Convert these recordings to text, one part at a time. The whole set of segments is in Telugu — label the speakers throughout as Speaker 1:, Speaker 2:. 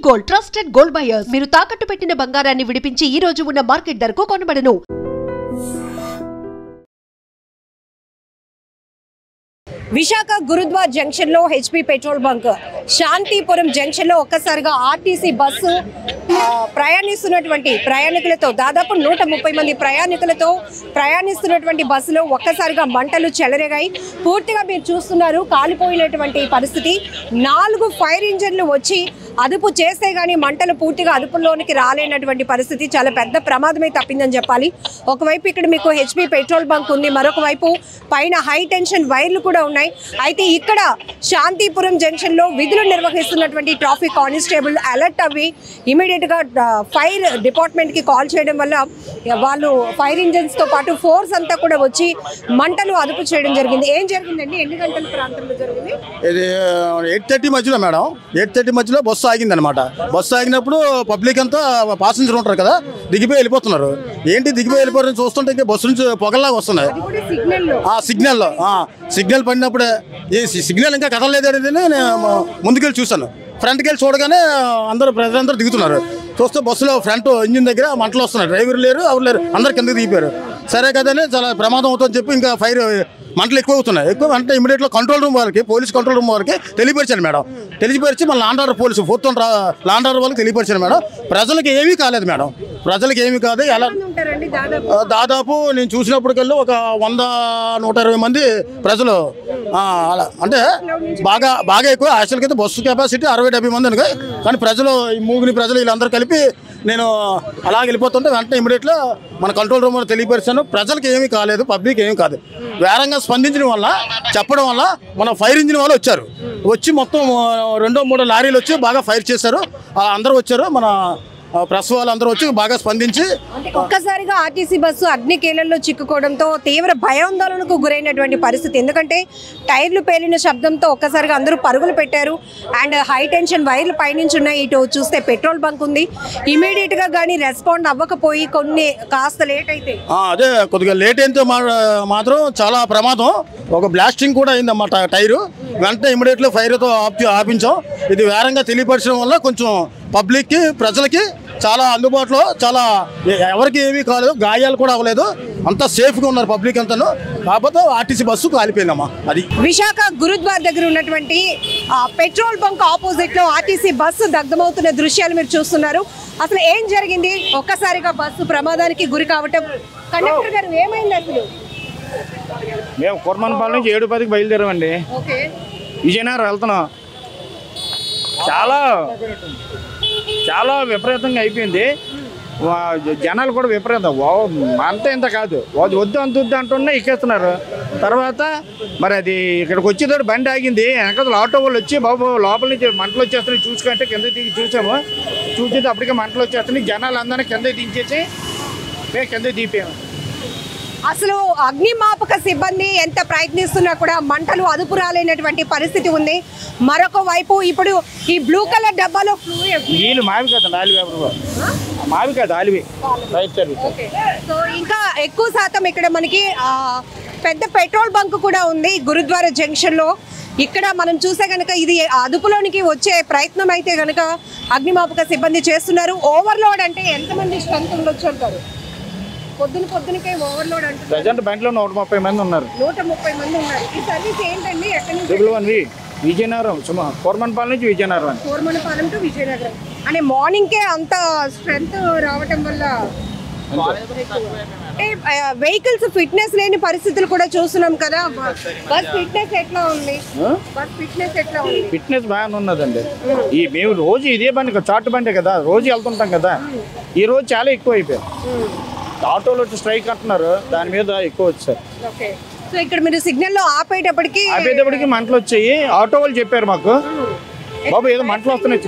Speaker 1: గోల్డ్ ట్రస్టెడ్ గోల్డ్ బయర్స్ మీరు తాకట్టు పెట్టిన బంగారాన్ని విడిపించి ఈ రోజు ఉన్న మార్కెట్ ధరకు కొనబడను.
Speaker 2: విశాఖ గురుద్వార్ జంక్షన్ లో HP petrol bunk, Santhipuram junction లో ఒక్కసారిగా ఆర్టీసీ బస్సు ప్రయాణిస్తున్నటువంటి ప్రయాణికులతో దాదాపు 130 మంది ప్రయాణికులతో ప్రయాణిస్తున్నటువంటి బస్సులో ఒక్కసారిగా మంటలు చెలరేగాయి. పూర్తిగా మీరు చూస్తున్నారు కాలిపోయినటువంటి పరిస్థితి. 4 ఫైర్ ఇంజన్లు వచ్చి అదుపు చేస్తే గానీ మంటలు పూర్తిగా అదుపులోనికి రాలేనటువంటి పరిస్థితి. చాలా పెద్ద ప్రమాదమే తప్పిందని చెప్పాలి. ఒకవైపు ఇక్కడ మీకు హెచ్పీ పెట్రోల్ బంక్ ఉంది, మరొక వైపు పైన హై టెన్షన్ వైర్లు కూడా ఉన్నాయి. అయితే ఇక్కడ శాంతిపురం జంక్షన్ లో విధులు నిర్వహిస్తున్నటువంటి ట్రాఫిక్ కానిస్టేబుల్ అలర్ట్ అవ్వి ఇమీడియట్ గా ఫైర్ డిపార్ట్మెంట్ కి కాల్ చేయడం వల్ల వాళ్ళు ఫైర్ ఇంజన్స్ తో పాటు ఫోర్స్ అంతా కూడా వచ్చి మంటలు అదుపు చేయడం జరిగింది. ఏం జరిగిందండి? ఎన్ని గంటల ప్రాంతంలో జరిగింది?
Speaker 3: ఇది 8:30 మధ్యలో మేడం. 8:30 మధ్యలో బస్సు ఆగిందనమాట. బస్సు ఆగినప్పుడు పబ్లిక్ అంతా పాసెంజర్ ఉంటారు కదా, దిగిపోయి వెళ్ళిపోతున్నారు. ఏంటి దిగిపోయి వెళ్ళిపోతారని చూస్తుంటే బస్సు నుంచి పొగల్లాగా వస్తున్నాయి. సిగ్నల్ పడినప్పుడే ఈ సిగ్నల్ ఇంకా కదలలేదు అనేది నేను ముందుకెళ్ళి చూశాను. ఫ్రంట్కి వెళ్ళి చూడగానే ప్రజలందరూ దిగుతున్నారు. చూస్తే బస్సులో ఫ్రంట్ ఇంజిన్ దగ్గర మంటలు వస్తున్నాయి. డ్రైవర్ లేరు, ఎవరు లేరు, అందరు కిందకి దిగిపోయారు. సరే కదని చాలా ప్రమాదం అవుతుందని చెప్పి ఇంకా ఫైర్ మంటలు ఎక్కువ అవుతున్నాయి. ఎక్కువ అంటే ఇమీడియట్గా కంట్రోల్ రూమ్ వాళ్ళకి, పోలీస్ కంట్రోల్ రూమ్ వాళ్ళకి తెలియపరిచాను మేడం. తెలియపరిచి మళ్ళీ law and order police 4th law and order వాళ్ళకి తెలియపరిచాను మేడం. ప్రజలకు ఏమీ కాలేదు మేడం, ప్రజలకు ఏమీ కాదు. ఎలా దాదాపు నేను చూసినప్పటికెళ్ళి ఒక 100-120 మంది ప్రజలు, అలా అంటే బాగా ఎక్కువ. యాక్చువల్గా అయితే బస్సు కెపాసిటీ 60-70 మంది అనుకో, కానీ ప్రజలు ఈ మూగిని ప్రజలు వీళ్ళందరూ కలిపి నేను అలా వెళ్ళిపోతుంటే వెంటనే ఇమీడియట్గా మన కంట్రోల్ రూమ్ తెలియపరిచాను. ప్రజలకు ఏమీ కాలేదు, పబ్లిక్ ఏమీ కాదు. వేరంగా స్పందించడం వల్ల, చెప్పడం వల్ల మన ఫైర్ ఇంజిన్ వాళ్ళు వచ్చి మొత్తం 2-3 లారీలు వచ్చి బాగా ఫైర్ చేశారు. అందరూ వచ్చారు, మన ప్రెస్ వాళ్ళందరూ వచ్చి బాగా స్పందించి
Speaker 2: ఒక్కసారిగా ఆర్టీసీ బస్సు అగ్ని కేలల్లో చిక్కుకోవడంతో తీవ్ర భయాందోళనకు గురైనటువంటి పరిస్థితి. ఎందుకంటే టైర్లు పేలిన శబ్దంతో ఒక్కసారిగా అందరూ పరుగులు పెట్టారు. అండ్ హై టెన్షన్ వైర్లు పైనుంచి ఉన్నాయి. ఇటు చూస్తే పెట్రోల్ బంక్ ఉంది. ఇమీడియట్ గా కానీ రెస్పాండ్ అవ్వకపోయి కొన్ని కాస్త లేట్ అయితే
Speaker 3: అదే కొద్దిగా లేట్ అయితే మాత్రం చాలా ప్రమాదం. ఒక బ్లాస్టింగ్ కూడా అయిందన్నమాట టైరు. వెంటనే ఇమీడియట్గా ఫైర్తో ఆపించాం. ఇది వేరంగా తెలియపరచడం వల్ల కొంచెం పబ్లిక్కి, ప్రజలకి చాలా అందుబాటులో, చాలా ఎవరికి ఏమీ కాలేదు, గాయాలు కూడా అవ్వలేదు, అంతా సేఫ్గా ఉన్నారు పబ్లిక్ అంతాను. కాకపోతే ఆర్టీసీ బస్సు కాలిపోయిందమ్మా. అది
Speaker 2: విశాఖ గురుద్వార్ దగ్గర ఉన్నటువంటి పెట్రోల్ బంక్ ఆపోజిట్ లో ఆర్టీసీ బస్సు దగ్ధమవుతున్న దృశ్యాలు మీరు చూస్తున్నారు. అసలు ఏం జరిగింది? ఒక్కసారిగా బస్సు ప్రమాదానికి గురి కావటం. కండక్టర్ గారు ఏమైంది అసలు?
Speaker 4: మేము కుర్మన్పాలెం నుంచి 7:10కి బయలుదేరామండి. విజయనగరం వెళ్తున్నాం. చాలా విపరీతంగా అయిపోయింది. జనాలు కూడా విపరీతం, అంత ఇంత కాదు, వద్దు అంటున్నా ఎక్కేస్తున్నారు. తర్వాత మరి అది ఇక్కడికి వచ్చేటప్పుడు బండి ఆగింది. వెనకాల ఆటో వాళ్ళు వచ్చి బాబు లోపల నుంచి మంటలు వచ్చేస్తున్నాయి చూసుకుంటే కింద దిగి చూసాము. చూసేది అప్పటికే మంటలు వచ్చేస్తున్నాయి. జనాలు అందరినీ కింద దించేసి మేము కింద దిగిపోయాము.
Speaker 2: అసలు అగ్నిమాపక సిబ్బంది ఎంత ప్రయత్నిస్తున్నా కూడా మంటలు అదుపు రాలేనటువంటి పరిస్థితి ఉంది. మరొక వైపు ఇప్పుడు ఈ బ్లూ కలర్ డబ్బాలో
Speaker 4: నీళ్ళు మావి కదా, మావి కాదు ఆలివి.
Speaker 2: సో ఇంకా ఎక్కువ శాతం ఇక్కడ మనకి పెద్ద పెట్రోల్ బంక్ కూడా ఉంది గురుద్వారా జంక్షన్ లో. ఇక్కడ మనం చూసే కనుక ఇది అదుపులోనికి వచ్చే ప్రయత్నం అయితే కనుక అగ్నిమాపక సిబ్బంది చేస్తున్నారు. ఓవర్లోడ్ అంటే ఎంతమంది స్ట్రెంత్ ఉండొచ్చు అంటారు? పొద్దునకే ఓవర్లోడ్ అంటే
Speaker 4: ప్రజెంట్ బ్యాంక్లో 130 మంది ఉన్నారు.
Speaker 2: 130 మంది ఉన్నారు. ఈ సర్వీస్ ఏంటండి? ఎక్కడి
Speaker 4: నుంచి? విజయనగరం, కోర్మన్పాలెం నుంచి విజయనగరం.
Speaker 2: కోర్మన్పాలెం టు విజయనగరం అంటే మార్నింగ్కే అంత స్ట్రెంత్ రావటం వల్ల వెహికల్స్ ఫిట్నెస్ లేని పరిస్థితులు కూడా చూస్తున్నాం కదా. బస్ ఫిట్నెస్ ఎట్లా ఉంది?
Speaker 4: ఫిట్నెస్ బాగానే ఉన్నదండి. మేము రోజు ఇదే బండి, చాటు బండి కదా, రోజు వెళ్తుంటాం కదా. ఈ రోజు చాలా ఎక్కువ అయిపోయారు. ఆటోలో స్ట్రైక్ అంటున్నారు, దాని మీద ఎక్కువ వచ్చారు.
Speaker 2: సో ఇక్కడ మీరు సిగ్నల్ లో ఆపేటప్పటికి
Speaker 4: మంటలు వచ్చాయి. ఆటో వాళ్ళు చెప్పారు మాకు, బాబు ఏదో మంటలు వస్తున్నాయి.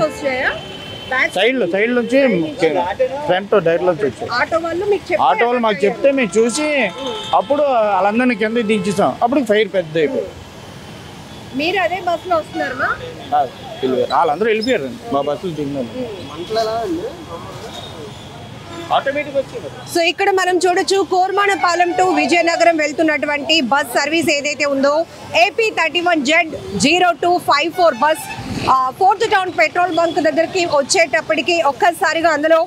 Speaker 4: సైడ్ నుంచి ఫ్రంట్ డైర్ నుంచి వచ్చాయి. ఆటో వాళ్ళు మాకు చెప్తే మేము చూసి అప్పుడు వాళ్ళందరినీ కింద దించేసాం. అప్పుడు ఫైర్ పెద్ద అయిపోయింది.
Speaker 2: మీరు అదే బస్సులో వస్తున్నారా?
Speaker 4: వాళ్ళందరూ వెళ్ళిపోయారు మా బస్సులు దిగినారు. ఆటోమేటిక్ వచ్చింది.
Speaker 2: సో ఇక్కడ మనం చూడొచ్చు కోర్మానపాలెం టు విజయనగరం వెళ్తున్నటువంటి బస్ సర్వీస్ ఏదైతే ఉందో AP31Z0254 bus 4th town petrol bunk దగ్గరికి వచ్చేటప్పటికి ఒక్కసారిగా అందులో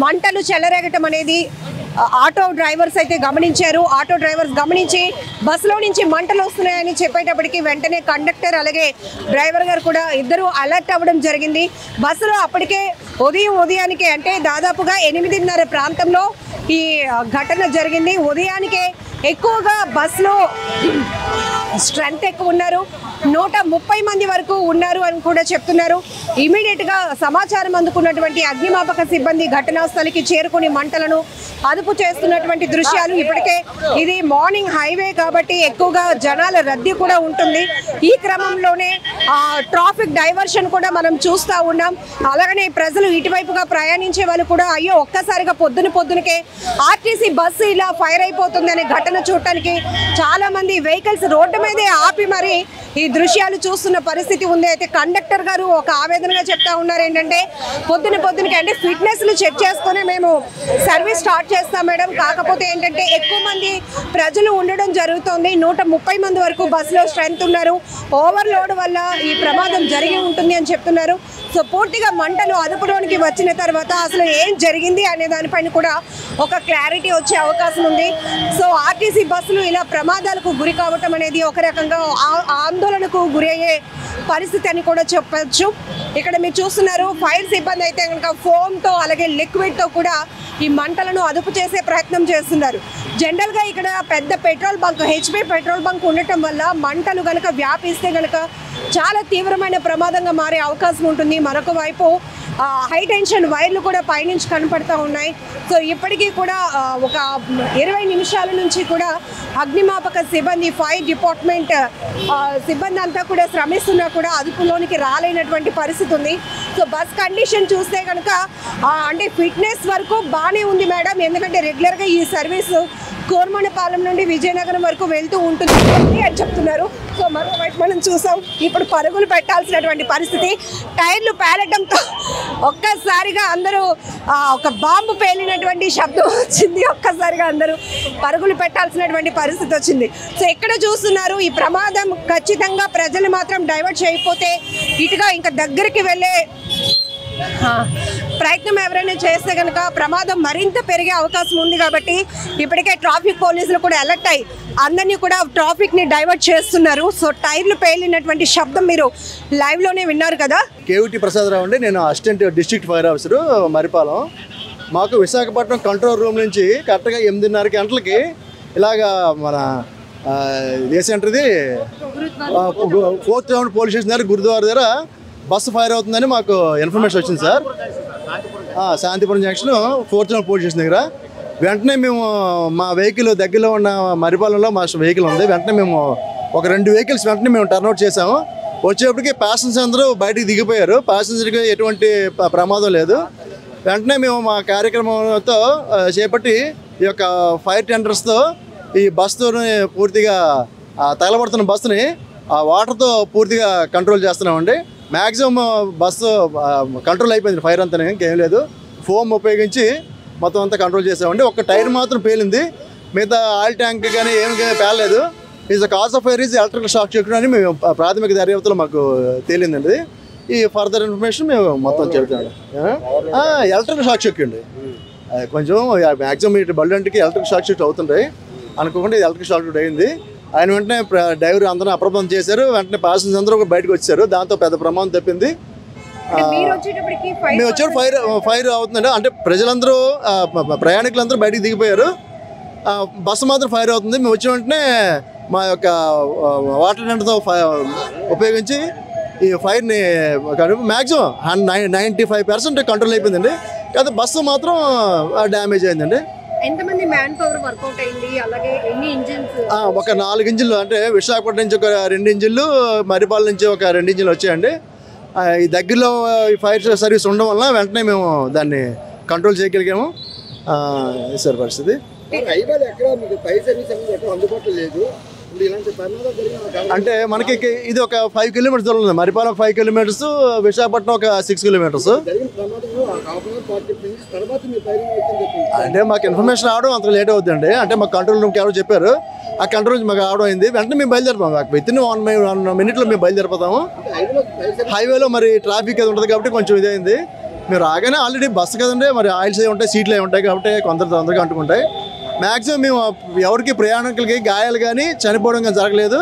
Speaker 2: మంటలు చెలరేగటం అనేది ఆటో డ్రైవర్స్ అయితే గమనించారు. ఆటో డ్రైవర్స్ గమనించి బస్సులో నుంచి మంటలు వస్తున్నాయని చెప్పేటప్పటికి వెంటనే కండక్టర్ అలాగే డ్రైవర్ గారు కూడా ఇద్దరు అలర్ట్ అవ్వడం జరిగింది. బస్సులో అప్పటికే ఉదయానికి అంటే దాదాపుగా 8:30 ప్రాంతంలో ఈ ఘటన జరిగింది. ఉదయానికే ఎక్కువగా బస్సులో స్ట్రెంత్ ఎక్కువ ఉన్నారు, 130 మంది వరకు ఉన్నారు అని కూడా చెప్తున్నారు. ఇమీడియట్గా సమాచారం అందుకున్నటువంటి అగ్నిమాపక సిబ్బంది ఘటనా స్థలికి చేరుకుని మంటలను అదుపు చేస్తున్నటువంటి దృశ్యాలు. ఇప్పటికే ఇది మార్నింగ్ హైవే కాబట్టి ఎక్కువగా జనాల రద్దీ కూడా ఉంటుంది. ఈ క్రమంలోనే ట్రాఫిక్ డైవర్షన్ కూడా మనం చూస్తూ ఉన్నాం. అలాగనే ప్రజలు ఇటువైపుగా ప్రయాణించే వాళ్ళు కూడా అయ్యో ఒక్కసారిగా పొద్దునకే ఆర్టీసీ బస్సు ఇలా ఫైర్ అయిపోతుంది అనే ఘటన చూడటానికి చాలా మంది వెహికల్స్ రోడ్డు మీదే ఆపి మరి ఈ దృశ్యాలు చూస్తున్న పరిస్థితి ఉంది. అయితే కండక్టర్ గారు ఒక ఆవేదనగా చెప్తా ఉన్నారు ఏంటంటే పొద్దునకి అంటే ఫిట్నెస్లు చెక్ చేసుకుని మేము సర్వీస్ స్టార్ట్ చేస్తాం మేడం, కాకపోతే ఏంటంటే ఎక్కువ మంది ప్రజలు ఉండడం జరుగుతుంది, 130 మంది వరకు బస్సులో స్ట్రెంత్ ఉన్నారు, ఓవర్లోడ్ వల్ల ఈ ప్రమాదం జరిగి ఉంటుంది అని చెప్తున్నారు. సో పూర్తిగా మంటలు అదుపులోనికి వచ్చిన తర్వాత అసలు ఏం జరిగింది అనే దానిపైన కూడా ఒక క్లారిటీ వచ్చే అవకాశం ఉంది. సో ఆర్టీసీ బస్సులు ఇలా ప్రమాదాలకు గురి కావటం అనేది ఒక రకంగా ఆందోళనకు గురి అయ్యే పరిస్థితి అని కూడా చెప్పచ్చు. ఇక్కడ మీరు చూస్తున్నారు ఫైర్ సిబ్బంది అయితే కనుక ఫోమ్తో అలాగే లిక్విడ్తో కూడా ఈ మంటలను అదుపు చేసే ప్రయత్నం చేస్తున్నారు. జనరల్గా ఇక్కడ పెద్ద petrol bunk HP petrol bunk ఉండటం వల్ల మంటలు కనుక వ్యాపిస్తే కనుక చాలా తీవ్రమైన ప్రమాదంగా మారే అవకాశం ఉంటుంది. మరొక వైపు హై టెన్షన్ వైర్లు కూడా పైనుంచి కనపడుతూ ఉన్నాయి. సో ఇప్పటికీ కూడా ఒక 20 నిమిషాల నుంచి కూడా అగ్నిమాపక సిబ్బంది ఫైర్ డిపార్ట్మెంట్ సిబ్బంది అంతా కూడా శ్రమిస్తున్నా కూడా అదుపులోనికి రాలేనటువంటి పరిస్థితి ఉంది. సో బస్ కండిషన్ చూస్తే కనుక అంటే ఫిట్నెస్ వరకు బాగానే ఉంది మేడం, ఎందుకంటే రెగ్యులర్గా ఈ సర్వీసు కోర్మానపాలెం నుండి విజయనగరం వరకు వెళ్తూ ఉంటుంది అని చెప్తున్నారు. సో మరోవైపు మనం చూసాం ఇప్పుడు పరుగులు పెట్టాల్సినటువంటి పరిస్థితి, టైర్లు పేలటంతో ఒక్కసారిగా అందరూ ఒక బాంబు పేలినటువంటి శబ్దం వచ్చింది, ఒక్కసారిగా అందరూ పరుగులు పెట్టాల్సినటువంటి పరిస్థితి వచ్చింది. సో ఎక్కడ చూస్తున్నారు ఈ ప్రమాదం ఖచ్చితంగా ప్రజలు మాత్రం డైవర్ట్ చేయకపోతే ఇటుగా ఇంకా దగ్గరికి వెళ్ళే ప్రయత్నం ఎవరైనా చేస్తే కనుక ప్రమాదం మరింత పెరిగే అవకాశం ఉంది. కాబట్టి ఇప్పటికే ట్రాఫిక్ పోలీసులు కూడా అలర్ట్ అయ్యి అందరినీ కూడా ట్రాఫిక్ని డైవర్ట్ చేస్తున్నారు. సో టైర్లు పేలినటువంటి శబ్దం మీరు లైవ్లోనే విన్నారు కదా.
Speaker 5: కేవిటి ప్రసాదరావు అండి, నేను assistant district fire officer Maripalem. మాకు విశాఖపట్నం కంట్రోల్ రూమ్ నుంచి కరెక్ట్గా 8:30 గంటలకి ఇలాగా మన ఏంటది 4th టౌన్ పోలీస్ స్టేషన్ దగ్గర గురుద్వారా దగ్గర బస్సు ఫైర్ అవుతుందని మాకు ఇన్ఫర్మేషన్ వచ్చింది sir. Santhipuram junction 4th town police station దగ్గర. వెంటనే మేము మా వెహికల్ దగ్గరలో ఉన్న మరిపాలెంలో మా వెహికల్ ఉంది, వెంటనే మేము ఒక 2 వెహికల్స్ వెంటనే మేము టర్న్అవుట్ చేసాము. వచ్చేప్పటికి ప్యాసింజర్స్ అందరూ బయటికి దిగిపోయారు, ప్యాసింజర్కి ఎటువంటి ప్రమాదం లేదు. వెంటనే మేము మా కార్యక్రమంతో చేపట్టి ఈ యొక్క ఫైర్ టెండర్స్తో ఈ బస్సుని పూర్తిగా తగలబడుతున్న బస్సుని ఆ వాటర్తో పూర్తిగా కంట్రోల్ చేస్తున్నామండి. మ్యాక్సిమం బస్సు కంట్రోల్ అయిపోయింది, ఫైర్ అంతా ఇంకేం లేదు. ఫోమ్ ఉపయోగించి మొత్తం అంతా కంట్రోల్ చేసామండి. ఒక టైర్ మాత్రం పేలింది, మిగతా ఆయిల్ ట్యాంక్ కానీ ఏమి పేలలేదు. Is the cause of fire is electrical shock check అని మేము ప్రాథమిక దర్యాప్తులో మాకు తేలిందండి. ఈ ఫర్దర్ ఇన్ఫర్మేషన్ మేము మొత్తం చెబుతాము. ఎలక్ట్రికల్ షాక్ చెక్ అండి, కొంచెం మ్యాక్సిమం ఇటు బల్లంటికి ఎలక్ట్రికల్ షాక్ చెక్ అవుతుంటాయి అనుకోకుండా ఇది ఎలక్ట్రికల్ షాక్ అయింది. ఆయన వెంటనే డ్రైవర్ అందరూ అప్రమత్తం చేశారు, వెంటనే ప్యాసింజర్స్ అందరూ బయటకు వచ్చారు, దాంతో పెద్ద ప్రమాదం తప్పింది. మేము వచ్చేప్పుడు ఫైర్ అవుతుందండి, అంటే ప్రజలందరూ ప్రయాణికులందరూ బయటికి దిగిపోయారు, బస్సు మాత్రం ఫైర్ అవుతుంది. మేము వచ్చిన వెంటనే మా యొక్క వాటర్ టెండర్తో ఉపయోగించి ఈ ఫైర్ని మ్యాక్సిమం 95% కంట్రోల్ అయిపోయిందండి. కాకపోతే బస్సు మాత్రం డ్యామేజ్ అయిందండి.
Speaker 2: ఎంతమంది మ్యాన్ పవర్ వర్కౌట్ అయింది, అలాగే ఎన్ని ఇంజిన్స్?
Speaker 5: ఒక 4 ఇంజిన్లు, అంటే విశాఖపట్నం నుంచి ఒక 2 ఇంజిన్లు, మరిపాలెం నుంచి ఒక 2 ఇంజిన్లు వచ్చాయండి. ఈ దగ్గరలో ఈ ఫైర్ సర్వీస్ ఉండడం వల్ల వెంటనే మేము దాన్ని కంట్రోల్ చేయగలిగాము. సార్ పరిస్థితి
Speaker 6: హైవేలో ఎక్కడ మీకు ఫైర్ సర్వీస్ అనేది అందుబాటులో లేదు,
Speaker 5: అంటే మనకి ఇది ఒక 5 కిలోమీటర్స్ దూరం ఉంది. మరిపాలెం 5 కిలోమీటర్స్, విశాఖపట్నం ఒక 6 కిలోమీటర్స్. అంటే మాకు ఇన్ఫర్మేషన్ రావడం అంత లేట్ అవుతుందండి. అంటే మాకు కంట్రోల్ రూమ్కి ఎవరో చెప్పారు, ఆ కంట్రోల్ రూమ్ మాకు రావడం అయింది. వెంటనే మేము బయలుదేరిపోతాం. వితిన్ 1 మినిట్లో మేము బయలుదేరిపోతాము. హైవేలో మరి ట్రాఫిక్ అది ఉంటుంది కాబట్టి కొంచెం ఇదైంది. మీరు రాగానే ఆల్రెడీ బస్సు కదండి, మరి ఆయిల్స్ అవి ఉంటాయి, సీట్లు అవి ఉంటాయి కాబట్టి కొందరు తొందరగా అంటుకుంటాయి. మ్యాక్సిమం మేము ఎవరికి ప్రయాణికులకి గాయాలు కానీ చనిపోవడం కానీ జరగలేదు.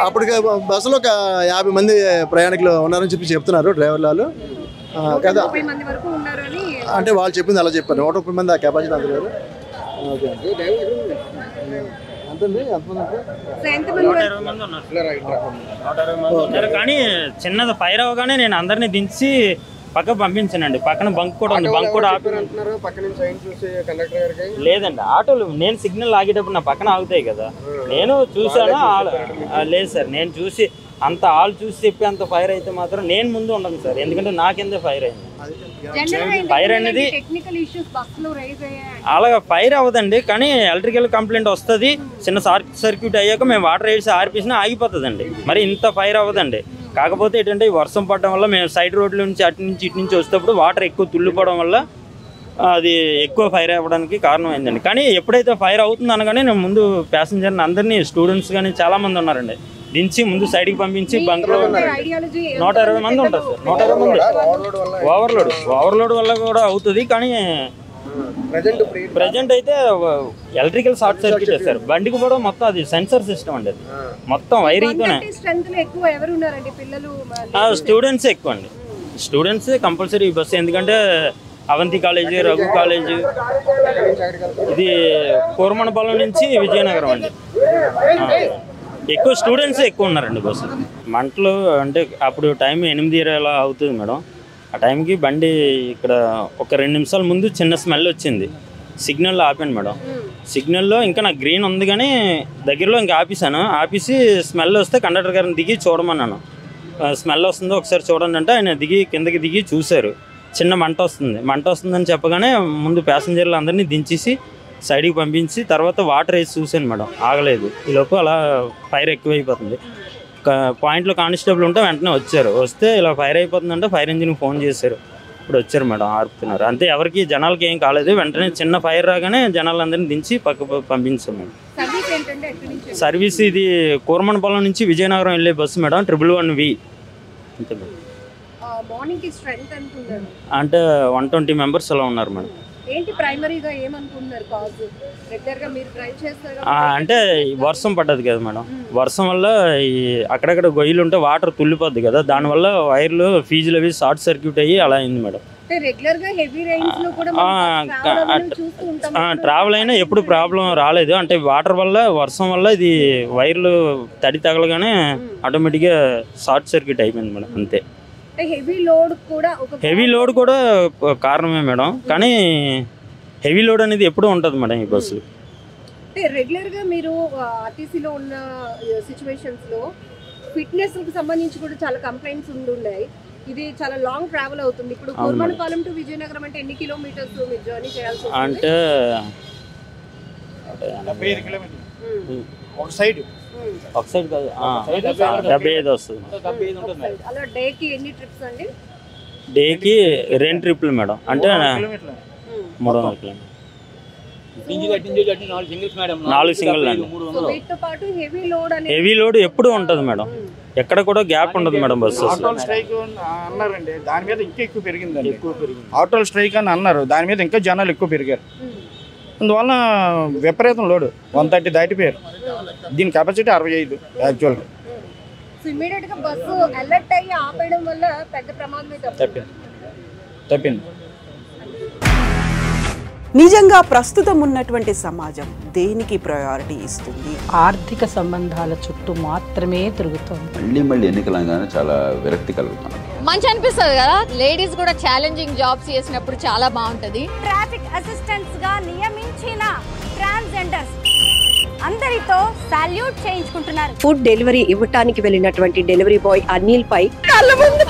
Speaker 5: అప్పుడు బస్సులో ఒక 50 మంది ప్రయాణికులు ఉన్నారని చెప్తున్నారు డ్రైవర్లు వాళ్ళు కదా. అంటే వాళ్ళు చెప్పింది అలా చెప్పారు. 130 మంది ఆ కెపాసిటీ అందలేరు. ఓకే అండి. ఎంతండి? ఎంతమంది?
Speaker 6: 120 మంది ఉన్నారు. కానీ చిన్నది ఫైర్ అవగానే నేను అందరినీ దించి పక్క పంపించానండి. పక్కన బంక్ కూడా ఉంది. బంక్ కూడా లేదండి. ఆటోలు నేను సిగ్నల్ ఆగేటప్పుడు నా పక్కన ఆగుతాయి కదా, నేను చూసాను. లేదు సార్, నేను చూసి అంత ఆల్ చూసి చెప్పి అంత ఫైర్ అయితే మాత్రం నేను ముందు ఉండను సార్. ఎందుకంటే నాకెందుకు ఫైర్ అయింది. ఫైర్ అనేది అలాగా ఫైర్ అవ్వదండి, కానీ ఎలక్ట్రికల్ కంప్లైంట్ వస్తుంది. చిన్న సర్క్యూట్ అయ్యాక మేము వాటర్ వేసి ఆర్పేసినా ఆగిపోతుందండి. మరి ఇంత ఫైర్ అవ్వదండి. కాకపోతే ఏంటంటే వర్షం పడడం వల్ల మేము సైడ్ రోడ్ల నుంచి అటు నుంచి ఇటు నుంచి వచ్చేటప్పుడు వాటర్ ఎక్కువ తుల్లిపోవడం వల్ల అది ఎక్కువ ఫైర్ అవ్వడానికి కారణమైందండి. కానీ ఎప్పుడైతే ఫైర్ అవుతుంది అనగానే నేను ముందు ప్యాసింజర్ని అందరినీ, స్టూడెంట్స్ కానీ చాలామంది ఉన్నారండి, దించి ముందు సైడ్కి పంపించి బంక్లో 120 మంది ఉంటారు సార్. 120 మంది ఓవర్లోడ్ వల్ల కూడా అవుతుంది. కానీ ప్రజెంట్ అయితే ఎలక్ట్రికల్ షార్ట్ సర్క్యూట్ సార్. బండికి కూడా మొత్తం అది సెన్సర్ సిస్టమ్ అండి. అది మొత్తం వైరింగ్తోనే. స్టూడెంట్స్ ఎక్కువ అండి. Students compulsory bus. ఎందుకంటే అవంతి కాలేజీ, రఘు కాలేజీ, ఇది కోరమనపాలెం నుంచి విజయనగరం అండి. ఎక్కువ స్టూడెంట్స్ ఎక్కువ ఉన్నారండి బస్సు. మంటలు అంటే అప్పుడు టైం 8:20 అలా అవుతుంది మేడం. ఆ టైంకి బండి ఇక్కడ ఒక 2 నిమిషాల ముందు చిన్న స్మెల్ వచ్చింది. సిగ్నల్లో ఆపాను మేడం. సిగ్నల్లో ఇంకా నాకు గ్రీన్ ఉంది కానీ దగ్గరలో ఇంకా ఆపేసాను. ఆపేసి స్మెల్ వస్తే కండక్టర్ గారిని దిగి చూడమన్నాను. స్మెల్ వస్తుందో ఒకసారి చూడండి అంటే ఆయన కిందకి దిగి చూశారు. చిన్న మంట వస్తుందని చెప్పగానే ముందు ప్యాసింజర్లు అందరినీ దించేసి సైడ్కి పంపించి తర్వాత వాటర్ వేసి చూశాను మేడం. ఆగలేదు. ఈలోపు అలా ఫైర్ ఎక్కువైపోతుంది. పాయింట్లో కానిస్టేబుల్ ఉంటే వెంటనే వచ్చారు. వస్తే ఇలా ఫైర్ అయిపోతుందంటే ఫైర్ ఇంజిన్కి ఫోన్ చేశారు. ఇప్పుడు వచ్చారు మేడం, ఆర్పుతున్నారు. అంతే, ఎవరికి జనాలకి ఏం కాలేదు. వెంటనే చిన్న ఫైర్ రాగానే జనాలందరినీ దించి పక్క పంపించాం మేడం. సర్వీస్ ఇది కోరమనపాలెం నుంచి విజయనగరం వెళ్ళే బస్సు మేడం, 111V. అంతే మేడం. అంటే 120 మెంబర్స్ అలా ఉన్నారు మేడం. అంటే వర్షం పడ్డది కదా మేడం. వర్షం వల్ల ఈ అక్కడక్కడ గొయ్యలు ఉంటే వాటర్ తుల్లిపోద్ది కదా, దానివల్ల వైర్లు ఫీజులు అవి షార్ట్ సర్క్యూట్ అయ్యి అలా అయింది మేడం. ట్రావెల్ అయినా ఎప్పుడు ప్రాబ్లం రాలేదు. అంటే వాటర్ వల్ల, వర్షం వల్ల ఇది వైర్లు తడి తగలగానే ఆటోమేటిక్గా షార్ట్ సర్క్యూట్ అయిపోయింది మేడం. అంతే. హెవీ లోడ్ కూడా కారణమే మేడం. కానీ హెవీ లోడ్ అనేది ఎప్పుడూ ఉంటుంది మేడం ఈ బస్సు.
Speaker 2: రెగ్యులర్గా మీరు ఆర్టీసీలో ఉన్న సిచ్యువేషన్స్లో ఫిట్నెస్కి సంబంధించి కూడా చాలా కంప్లైంట్స్ ఉన్నాయి. ఇది చాలా లాంగ్ ట్రావెల్ అవుతుంది. ఇప్పుడు కోరమనపాలెం టు విజయనగరం అంటే ఎన్ని కిలోమీటర్స్ మీరు జర్నీ చేయాల్సి ఉంటుంది?
Speaker 6: అంటే
Speaker 4: 75 కిలోమీటర్లు ఒక సైడ్
Speaker 6: కాదు, 75 వస్తుంది.
Speaker 2: అలా డేకి ఎన్ని ట్రిప్స్ అండి?
Speaker 6: డేకి 2 ట్రిప్లు మేడం. అంటే 300 కిలోమీటర్లు. 4 సింగిల్ అండి. హెవీ లోడ్ ఎప్పుడు ఉంటుంది మేడం. ఎక్కడ కూడా గ్యాప్ ఉండదు మేడం బస్సు.
Speaker 4: ఆటోల్ స్ట్రైక్ అన్నారండి, దాని మీద ఇంకా ఎక్కువ పెరిగిందండి. ఆటోల్ స్ట్రైక్ అని అన్నారు, దాని మీద ఇంకా జనాలు ఎక్కువ పెరిగారు. అందువల్ల విపరీతం లోడు 130 దాటిపోయారు. దీని కెపాసిటీ 65 యాక్చువల్గా. తప్పింది.
Speaker 7: నిజంగా ప్రస్తుతం ఉన్నటువంటి సమాజం దేనికి ప్రయారిటీ ఇస్తుంది?
Speaker 8: ఆర్థిక సంబంధాల చుట్టూ మాత్రమే తిరుగుతుంది.
Speaker 9: మళ్ళీ ఎన్నికలంగానే చాలా విరక్తి కలుగుతుంది.
Speaker 10: మంచి అనిపిస్తుంది కదా, లేడీస్ కూడా ఛాలెంజింగ్ జాబ్స్ చేసినప్పుడు చాలా బాగుంటది.
Speaker 11: ట్రాఫిక్ అసిస్టెంట్స్ గా నియమించిన ట్రాన్స్జెండర్స్ అందరితో సాల్యూట్ చేయించుకుంటున్నారు.
Speaker 2: ఫుడ్ డెలివరీ ఇవ్వటానికి వెళ్ళినటువంటి డెలివరీ బాయ్ అనిల్ పై కళ్ళ ముందు